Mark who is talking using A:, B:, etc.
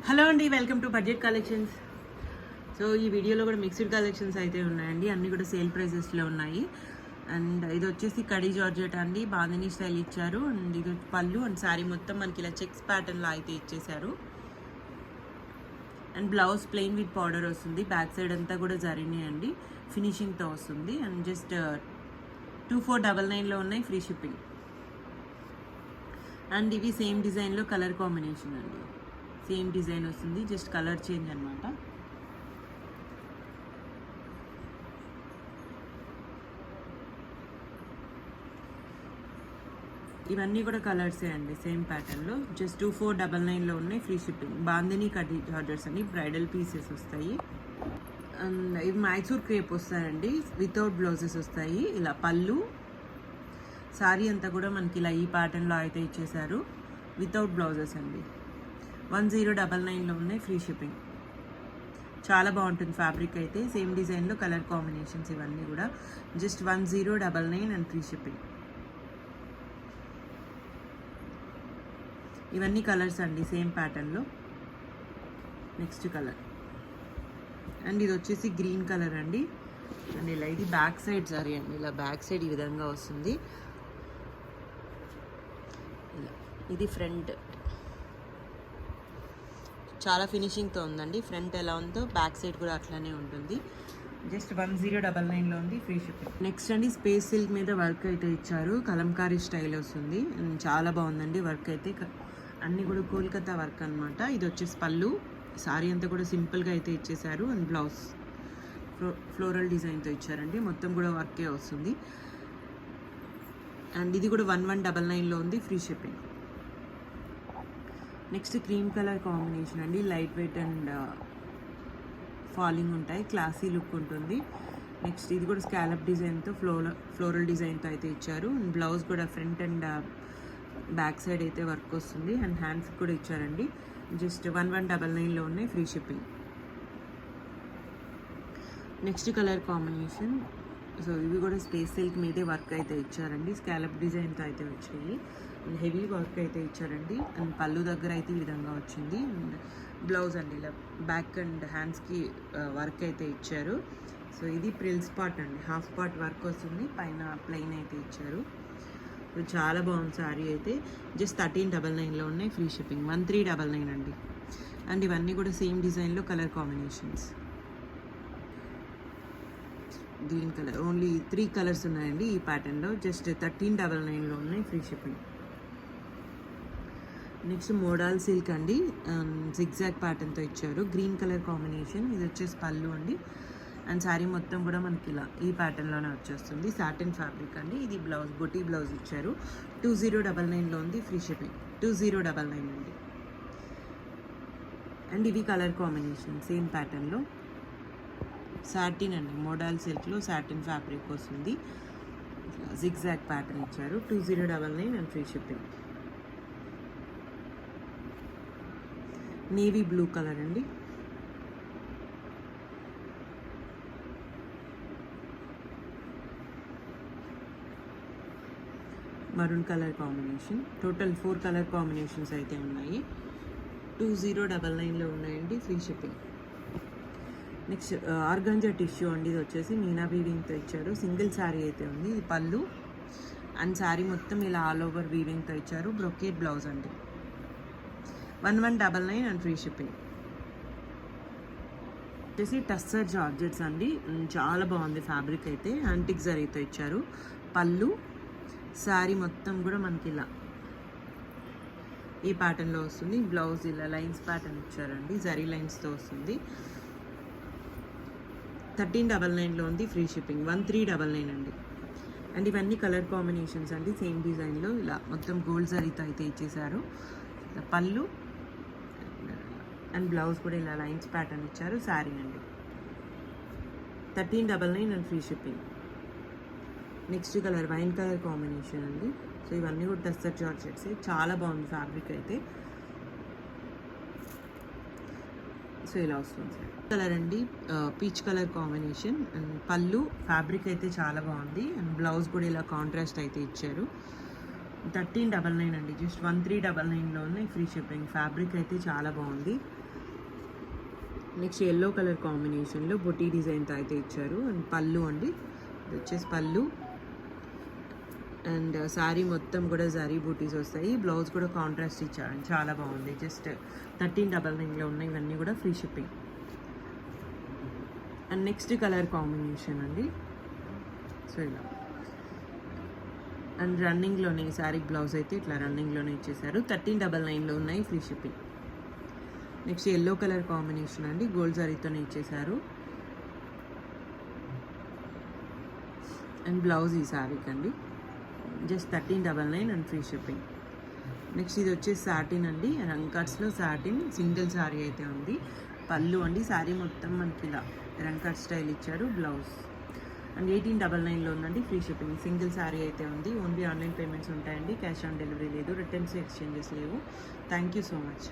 A: Hello అండి, welcome to budget collections. So ఈ వీడియోలో కూడా మిక్స్డ్ కలెక్షన్స్ అయితే ఉన్నాయండి. అన్నీ కూడా సేల్ ప్రైజెస్లో ఉన్నాయి. అండ్ ఇది వచ్చేసి కడీ జార్జెట్ అండి, బాందిని స్టైల్ ఇచ్చారు. అండ్ ఇది పళ్ళు అండ్ శారీ మొత్తం మనకి ఇలా చెక్స్ ప్యాటర్న్లో అయితే ఇచ్చేసారు. And blouse plain with powder వస్తుంది. బ్యాక్ సైడ్ అంతా కూడా జరిగినాయి అండి, ఫినిషింగ్తో వస్తుంది. అండ్ జస్ట్ 2499లో ఉన్నాయి, ఫ్రీ షిప్పింగ్. అండ్ ఇవి సేమ్ డిజైన్లో కలర్ కాంబినేషన్ అండి, సేమ్ డిజైన్ వస్తుంది, జస్ట్ కలర్ చేంజ్ అనమాట. ఇవన్నీ కూడా కలర్సే అండి, సేమ్ ప్యాటర్న్లో. జస్ట్ 2499లో ఉన్నాయి, ఫ్రీ షిప్పింగ్. బాందిని కడ్డీ జార్జెట్స్ అండి, బ్రైడల్ పీసెస్ వస్తాయి. అండ్ ఇవి మైసూర్ క్రేప్ వస్తాయండి, వితౌట్ బ్లౌజెస్ వస్తాయి. ఇలా పళ్ళు శారీ అంతా కూడా మనకి ఇలా ఈ ప్యాటర్న్లో అయితే ఇచ్చేసారు, వితౌట్ బ్లౌజెస్ అండి. 1099లో ఉన్నాయి, ఫ్రీ షిప్పింగ్. చాలా బాగుంటుంది ఫ్యాబ్రిక్ అయితే. సేమ్ డిజైన్లో కలర్ కాంబినేషన్స్ ఇవన్నీ కూడా. Just 1099 and free shipping. ఇవన్నీ కలర్స్ అండి, సేమ్ ప్యాటర్న్లో. నెక్స్ట్ కలర్ అండ్ ఇది వచ్చేసి గ్రీన్ కలర్ అండి. అండ్ ఇలా ఇది బ్యాక్ సైడ్ సారీ అండి, ఇలా బ్యాక్ సైడ్ ఈ విధంగా వస్తుంది. ఇలా ఇది ఫ్రంట్, చాలా ఫినిషింగ్తో ఉందండి. ఫ్రంట్ ఎలా ఉందో బ్యాక్ సైడ్ కూడా అట్లానే ఉంటుంది. జస్ట్ 1099లో ఉంది, ఫ్రీ షిప్పింగ్. నెక్స్ట్ అండి స్పేస్ సిల్క్ మీద వర్క్ అయితే ఇచ్చారు, కలంకారీ స్టైల్ వస్తుంది. చాలా బాగుందండి వర్క్ అయితే. అన్నీ కూడా కోల్కతా వర్క్ అనమాట. ఇది వచ్చేసి పళ్ళు, సారీ అంతా కూడా సింపుల్గా అయితే ఇచ్చేసారు. అండ్ బ్లౌజ్ ఫ్లోరల్ డిజైన్తో ఇచ్చారండి, మొత్తం కూడా వర్కే వస్తుంది. అండ్ ఇది కూడా 1199లో ఉంది, free shipping. Next cream colour combination అండి, లైట్ వెయిట్ అండ్ ఫాలింగ్ ఉంటాయి, క్లాసీ లుక్ ఉంటుంది. నెక్స్ట్ ఇది కూడా స్కాలప్ డిజైన్తో ఫ్లోరల్ డిజైన్తో అయితే ఇచ్చారు. అండ్ బ్లౌజ్ కూడా ఫ్రంట్ అండ్ బ్యాక్ సైడ్ అయితే వర్క్ వస్తుంది. అండ్ హ్యాండ్స్ కూడా ఇచ్చారండి. జస్ట్ 1199లో ఉన్నాయి, free shipping. Next colour combination, so ఇవి కూడా స్పేస్ సిల్క్ మీదే వర్క్ అయితే ఇచ్చారండి, స్కాలప్ డిజైన్తో అయితే వచ్చాయి. అండ్ హెవీ వర్క్ అయితే ఇచ్చారండి. అండ్ పళ్ళు దగ్గర అయితే ఈ విధంగా వచ్చింది. అండ్ బ్లౌజ్ అండి ఇలా బ్యాక్ అండ్ హ్యాండ్స్కి వర్క్ అయితే ఇచ్చారు. సో ఇది ప్రిల్స్ పార్ట్ అండి, హాఫ్ పార్ట్ వర్క్ వస్తుంది, పైన ప్లెయిన్ అయితే ఇచ్చారు. సో చాలా బాగుంది సారీ అయితే. జస్ట్ 1399లో ఉన్నాయి, ఫ్రీ షిప్పింగ్. 1399 అండి. అండ్ ఇవన్నీ కూడా సేమ్ డిజైన్లో colour combinations. Green colour, only 3 colours ఉన్నాయండి ఈ ప్యాటర్న్లో. జస్ట్ 1399లో ఉన్నాయి, free shipping. Next modal silk అండి, జిగ్జాగ్ ప్యాటర్న్తో ఇచ్చారు, గ్రీన్ కలర్ కాంబినేషన్. ఇది వచ్చేసి పళ్ళు అండి. అండ్ శారీ మొత్తం కూడా మనకి ఇలా ఈ ప్యాటర్న్లోనే వచ్చేస్తుంది, సాటిన్ ఫ్యాబ్రిక్ అండి. ఇది బ్లౌజ్, బొటీ బ్లౌజ్ ఇచ్చారు. 2099లో ఉంది, ఫ్రీ షిప్పింగ్. 2099 అండి. అండ్ ఇవి కలర్ కాంబినేషన్ సేమ్ ప్యాటర్న్లో. సాటిన్ అండి, మోడాల్ సిల్క్లో సాటిన్ ఫ్యాబ్రిక్ వస్తుంది, జిగ్జాగ్ ప్యాటర్న్ ఇచ్చారు. 2099 and free shipping. Navy blue colour అండి. Maroon colour combination. Total 4 colour combinations అయితే ఉన్నాయి. 2099లో ఉన్నాయండి, free shipping. Next organza tissue అండి, ఇది వచ్చేసి మీనా వీవింగ్తో ఇచ్చారు. సింగిల్ శారీ అయితే ఉంది, ఇది పళ్ళు. అండ్ శారీ మొత్తం ఇలా ఆల్ ఓవర్ వీవింగ్తో ఇచ్చారు. బ్రొకేట్ బ్లౌజ్ అండి. 1199 అండ్ ఫ్రీ షిప్పింగ్. వచ్చేసి టస్సర్ జార్జెట్స్ అండి, చాలా బాగుంది ఫ్యాబ్రిక్ అయితే. యాంటిక్ జరీతో ఇచ్చారు. పళ్ళు, శారీ మొత్తం కూడా మనకి ఇలా ఈ ప్యాటర్న్లో వస్తుంది. బ్లౌజ్ ఇలా లైన్స్ ప్యాటర్న్ ఇచ్చారండి, జరీ లైన్స్తో వస్తుంది. 1399లో ఉంది, ఫ్రీ షిప్పింగ్. 1399 అండి. అండ్ ఇవన్నీ కలర్ కాంబినేషన్స్ అండి, సేమ్ డిజైన్లో ఇలా మొత్తం గోల్డ్ జరీతో అయితే ఇచ్చేసారు. పళ్ళు అండ్ బ్లౌజ్ కూడా ఇలా లైన్స్ ప్యాటర్న్ ఇచ్చారు. శారీ అండి. 1399 and free shipping. Next colour wine colour combination అండి. సో ఇవన్నీ కూడా టస్సర్ జార్జెట్స్, చాలా బాగుంది ఫ్యాబ్రిక్ అయితే. సో ఇలా వస్తుంది సార్. కలర్ అండి, పీచ్ కలర్ కాంబినేషన్. అండ్ పళ్ళు ఫ్యాబ్రిక్ అయితే చాలా బాగుంది. అండ్ బ్లౌజ్ కూడా ఇలా కాంట్రాస్ట్ అయితే ఇచ్చారు. 1399 అండి, జస్ట్ 1399లో ఉన్నాయి, ఫ్రీ షిప్పింగ్. ఫ్యాబ్రిక్ అయితే చాలా బాగుంది. నెక్స్ట్ ఎల్లో కలర్ కాంబినేషన్లో బొటీ డిజైన్తో అయితే ఇచ్చారు. అండ్ పళ్ళు అండి, ఇది వచ్చేసి పళ్ళు. అండ్ శారీ మొత్తం కూడా జరీ బూటీస్ వస్తాయి. బ్లౌజ్ కూడా కాంట్రాస్ట్ ఇచ్చారండి, చాలా బాగుంది. జస్ట్ 1399లో ఉన్నాయి. ఇవన్నీ కూడా free shipping. And next colour combination అండి, సో ఇలా. అండ్ రన్నింగ్లోనే ఈ శారీ బ్లౌజ్ అయితే ఇట్లా రన్నింగ్లోనే ఇచ్చేసారు. 1399లో ఉన్నాయి, free shipping. Next yellow colour combination అండి, గోల్డ్ జరీతోనే ఇచ్చేసారు. అండ్ బ్లౌజ్ ఈ శారీకి అండి just 1399 and free shipping. Next ఇది వచ్చేసి సాటిన్ అండి, రంకట్స్లో సాటిన్ సింగిల్ శారీ అయితే ఉంది. పళ్ళు అండి, శారీ మొత్తం మనకి ఇలా రంకట్ స్టైల్ ఇచ్చారు. బ్లౌజ్ అండ్ 1899లో ఉందండి, ఫ్రీ షిప్పింగ్. సింగిల్ శారీ అయితే ఉంది. ఓన్లీ ఆన్లైన్ పేమెంట్స్ ఉంటాయండి, క్యాష్ ఆన్ డెలివరీ లేదు. రిటర్న్స్ ఎక్స్చేంజెస్ లేవు. Thank you so much.